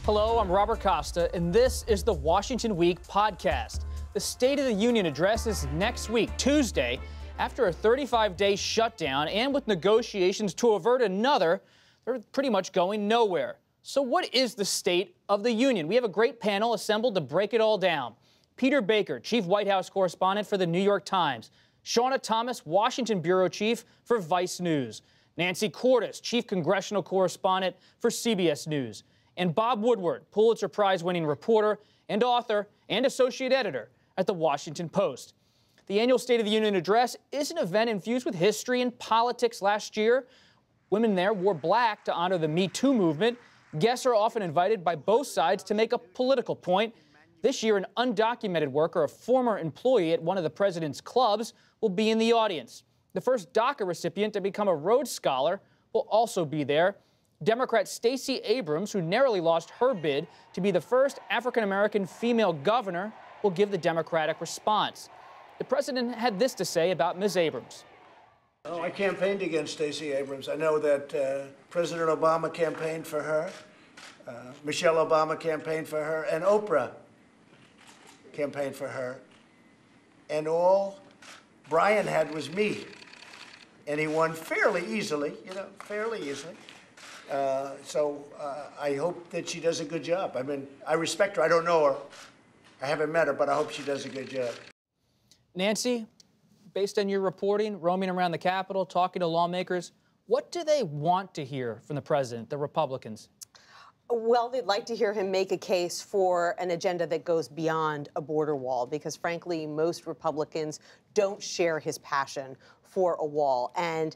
Hello, I'm Robert Costa, and this is the Washington Week podcast. The State of the Union address is next week, Tuesday, after a 35-day shutdown and with negotiations to avert another, they're pretty much going nowhere. So what is the State of the Union? We have a great panel assembled to break it all down. Peter Baker, Chief White House Correspondent for the New York Times. Shauna Thomas, Washington Bureau Chief for Vice News. Nancy Cordes, Chief Congressional Correspondent for CBS News. And Bob Woodward, Pulitzer Prize-winning reporter and author and associate editor at The Washington Post. The annual State of the Union address is an event infused with history and politics. Last year, women there wore black to honor the Me Too movement. Guests are often invited by both sides to make a political point. This year, an undocumented worker, a former employee at one of the president's clubs, will be in the audience. The first DACA recipient to become a Rhodes Scholar will also be there. Democrat Stacey Abrams, who narrowly lost her bid to be the first African-American female governor, will give the Democratic response. The president had this to say about Ms. Abrams. Oh, I campaigned against Stacey Abrams. I know that President Obama campaigned for her, Michelle Obama campaigned for her, and Oprah campaigned for her. And all Brian had was me. And he won fairly easily, fairly easily. I hope that she does a good job. I mean, I respect her. I don't know her. I haven't met her, but I hope she does a good job. Nancy, based on your reporting, roaming around the Capitol, talking to lawmakers, what do they want to hear from the president, the Republicans? Well, they'd like to hear him make a case for an agenda that goes beyond a border wall, because frankly, most Republicans don't share his passion for a wall. And,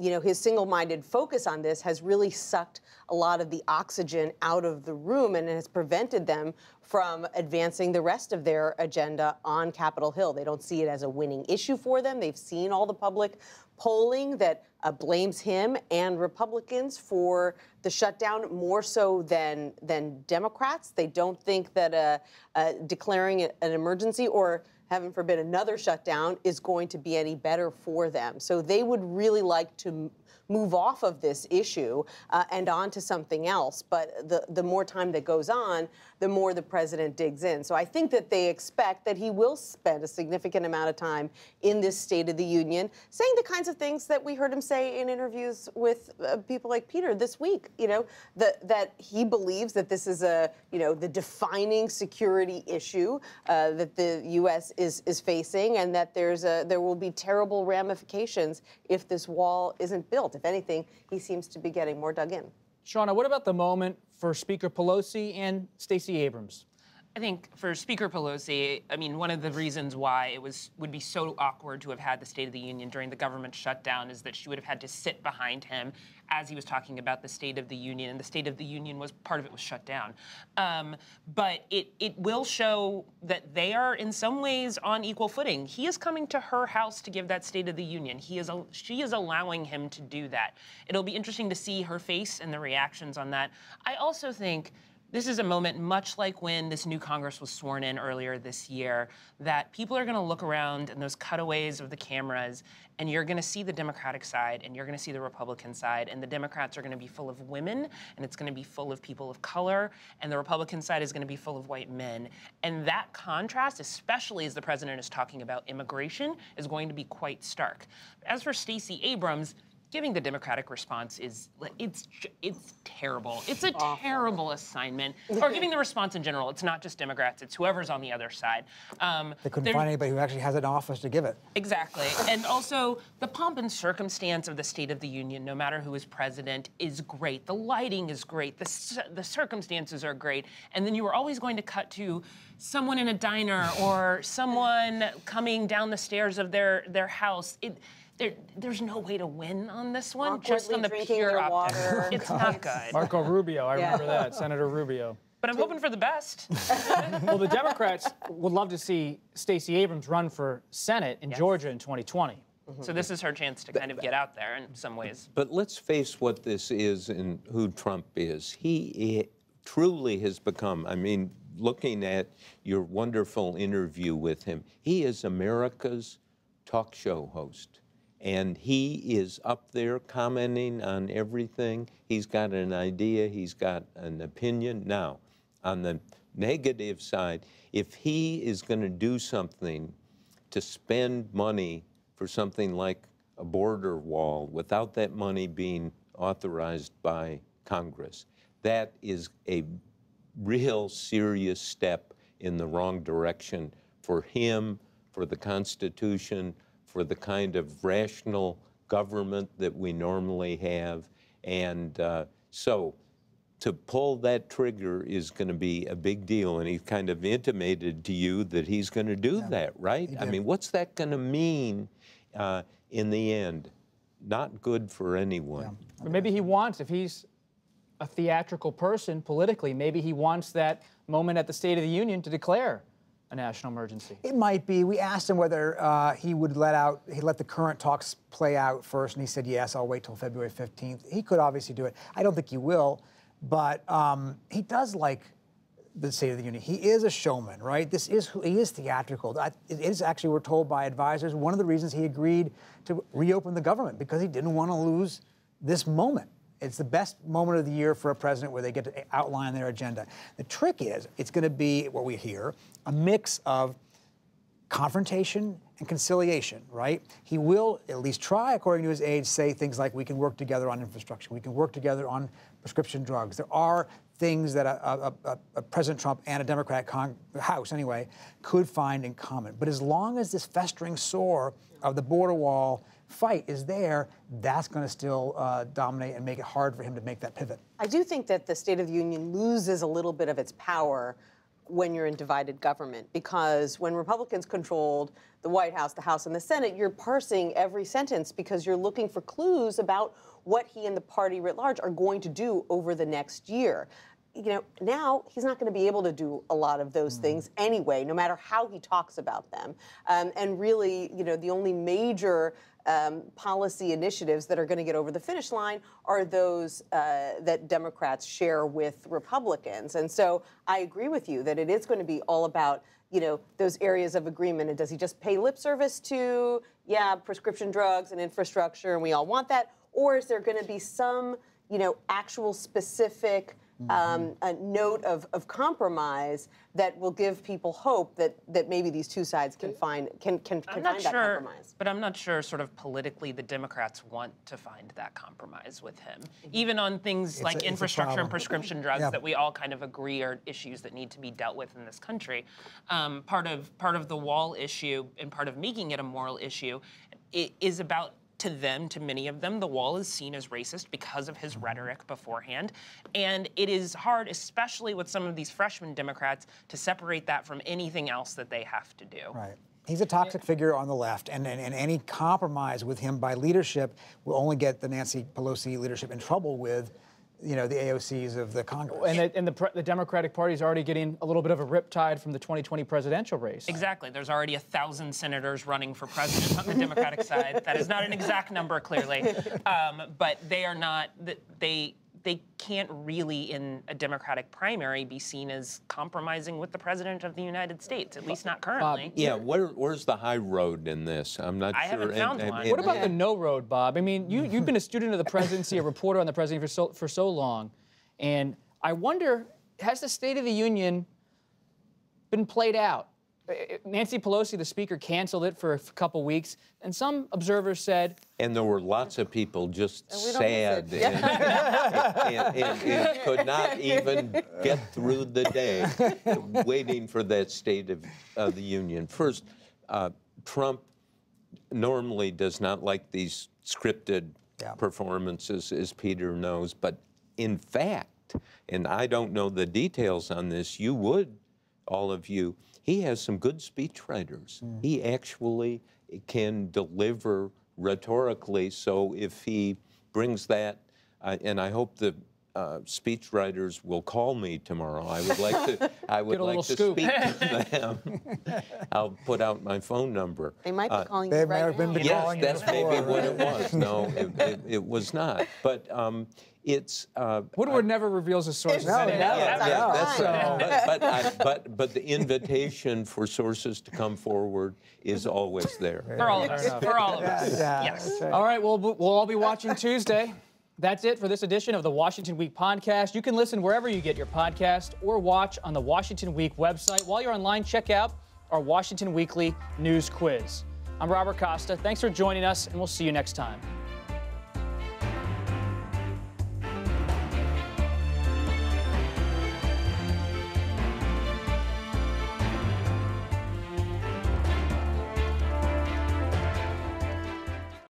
his single-minded focus on this has really sucked a lot of the oxygen out of the room and has prevented them from advancing the rest of their agenda on Capitol Hill. They don't see it as a winning issue for them. They've seen all the public polling that blames him and Republicans for the shutdown more so than Democrats. They don't think that declaring an emergency or, heaven forbid, another shutdown is going to be any better for them. So they would really like to move off of this issue and on to something else. But the more time that goes on, the more the president digs in. So I think that they expect that he will spend a significant amount of time in this State of the Union saying the kinds of things that we heard him say in interviews with people like Peter this week, that he believes that this is the defining security issue that the U.S. is facing, and that there will be terrible ramifications if this wall isn't built. If anything, he seems to be getting more dug in. Shauna, what about the moment for Speaker Pelosi and Stacey Abrams? I think for Speaker Pelosi, one of the reasons why it would be so awkward to have had the State of the Union during the government shutdown is that she would have had to sit behind him as he was talking about the State of the Union, and the State of the Union part of it was shut down. But it will show that they are in some ways on equal footing. He is coming to her house to give that State of the Union. She is allowing him to do that. It'll be interesting to see her face and the reactions on that. I also think this is a moment, much like when this new Congress was sworn in earlier this year, that people are going to look around in those cutaways of the cameras, and you're going to see the Democratic side, and you're going to see the Republican side, and the Democrats are going to be full of women, and it's going to be full of people of color, and the Republican side is going to be full of white men. And that contrast, especially as the president is talking about immigration, is going to be quite stark. As for Stacey Abrams, giving the Democratic response it's terrible. It's a terrible assignment. Or giving the response in general. It's not just Democrats. It's whoever's on the other side. They couldn't find anybody who actually has an office to give it. Exactly. And also, the pomp and circumstance of the State of the Union, no matter who is president, is great. The lighting is great. The circumstances are great. And then you are always going to cut to someone in a diner or someone coming down the stairs of their house. There's no way to win on this one, just on the pure optics. It's not good. Marco Rubio, I remember that, Senator Rubio. But I'm hoping for the best. Well, the Democrats would love to see Stacey Abrams run for Senate in Georgia in 2020. So this is her chance to kind of get out there in some ways. But let's face what this is and who Trump is. He truly has become, looking at your wonderful interview with him, he is America's talk show host. And he is up there commenting on everything. He's got an idea, he's got an opinion. Now, on the negative side, if he is going to do something to spend money for something like a border wall without that money being authorized by Congress, that is a real serious step in the wrong direction for him, for the Constitution, for the kind of rational government that we normally have. And so to pull that trigger is going to be a big deal. And he kind of intimated to you that he's going to do that, right? I mean, what's that going to mean in the end? Not good for anyone. But maybe he wants, if he's a theatrical person politically, maybe he wants that moment at the State of the Union to declare a national emergency. It might be. We asked him whether he would let the current talks play out first, and he said, yes, I'll wait till February 15th. He could obviously do it. I don't think he will, but he does like the State of the Union. He is a showman, right? He is theatrical. It is actually, we're told by advisors, one of the reasons he agreed to reopen the government, because he didn't want to lose this moment. It's the best moment of the year for a president where they get to outline their agenda. The trick is, it's going to be, what we hear, a mix of confrontation and conciliation, right? He will at least try, according to his aides, say things like, we can work together on infrastructure, we can work together on prescription drugs. There are things that a President Trump and a Democratic House, anyway, could find in common. But as long as this festering sore of the border wall fight is there, that's going to still dominate and make it hard for him to make that pivot. I do think that the State of the Union loses a little bit of its power when you're in divided government, because when Republicans controlled the White House, the House, and the Senate, you're parsing every sentence because you're looking for clues about what he and the party writ large are going to do over the next year. You know, now he's not going to be able to do a lot of those things anyway, no matter how he talks about them. And really, you know, the only major policy initiatives that are going to get over the finish line are those that Democrats share with Republicans. And so I agree with you that it is going to be all about, you know, those areas of agreement. And does he just pay lip service to, yeah, prescription drugs and infrastructure, and we all want that? Or is there going to be some, you know, actual specific a note of compromise that will give people hope that maybe these two sides can find that compromise. But I'm not sure sort of politically the Democrats want to find that compromise with him. Even on things like infrastructure and prescription drugs that we all kind of agree are issues that need to be dealt with in this country. Part of the wall issue and part of making it a moral issue is about, to many of them, the wall is seen as racist because of his rhetoric beforehand. And it is hard, especially with some of these freshman Democrats, to separate that from anything else that they have to do. Right. He's a toxic figure on the left, and any compromise with him by leadership will only get the Nancy Pelosi leadership in trouble with, you know, the AOCs of the Congress. And the Democratic Party is already getting a little bit of a riptide from the 2020 presidential race. Exactly. There's already 1,000 senators running for president on the Democratic side. That is not an exact number, clearly. But they are not, they can't really, in a Democratic primary, be seen as compromising with the President of the United States, at least not currently. Bob, yeah, where's the high road in this? I'm not sure. I haven't found one. What about the no road, Bob? I mean, you've been a student of the presidency, a reporter on the presidency for so long, and I wonder, has the State of the Union been played out? Nancy Pelosi, the speaker, canceled it for a couple weeks, and some observers said... And there were lots of people just sad and could not even get through the day waiting for that State of the Union. First, Trump normally does not like these scripted performances, as Peter knows, but in fact, and I don't know the details on this, you would, all of you, he has some good speechwriters. He actually can deliver rhetorically, so if he brings that, and I hope the speechwriters will call me tomorrow. I would like to. I would Get a like little to scoop. speak to them. I'll put out my phone number. They might be calling They you may right have been now. calling Yes, you that's before, maybe what right? it was. No, it was not. But it's. Woodward never reveals his sources. No, anyway. never. Yeah, that's fine. right. But the invitation for sources to come forward is always there. For all of us. For all of us. Yeah, Yes. that's right. All right, well, we'll all be watching Tuesday. That's it for this edition of the Washington Week podcast. You can listen wherever you get your podcast or watch on the Washington Week website. While you're online, check out our Washington Weekly News Quiz. I'm Robert Costa. Thanks for joining us, and we'll see you next time.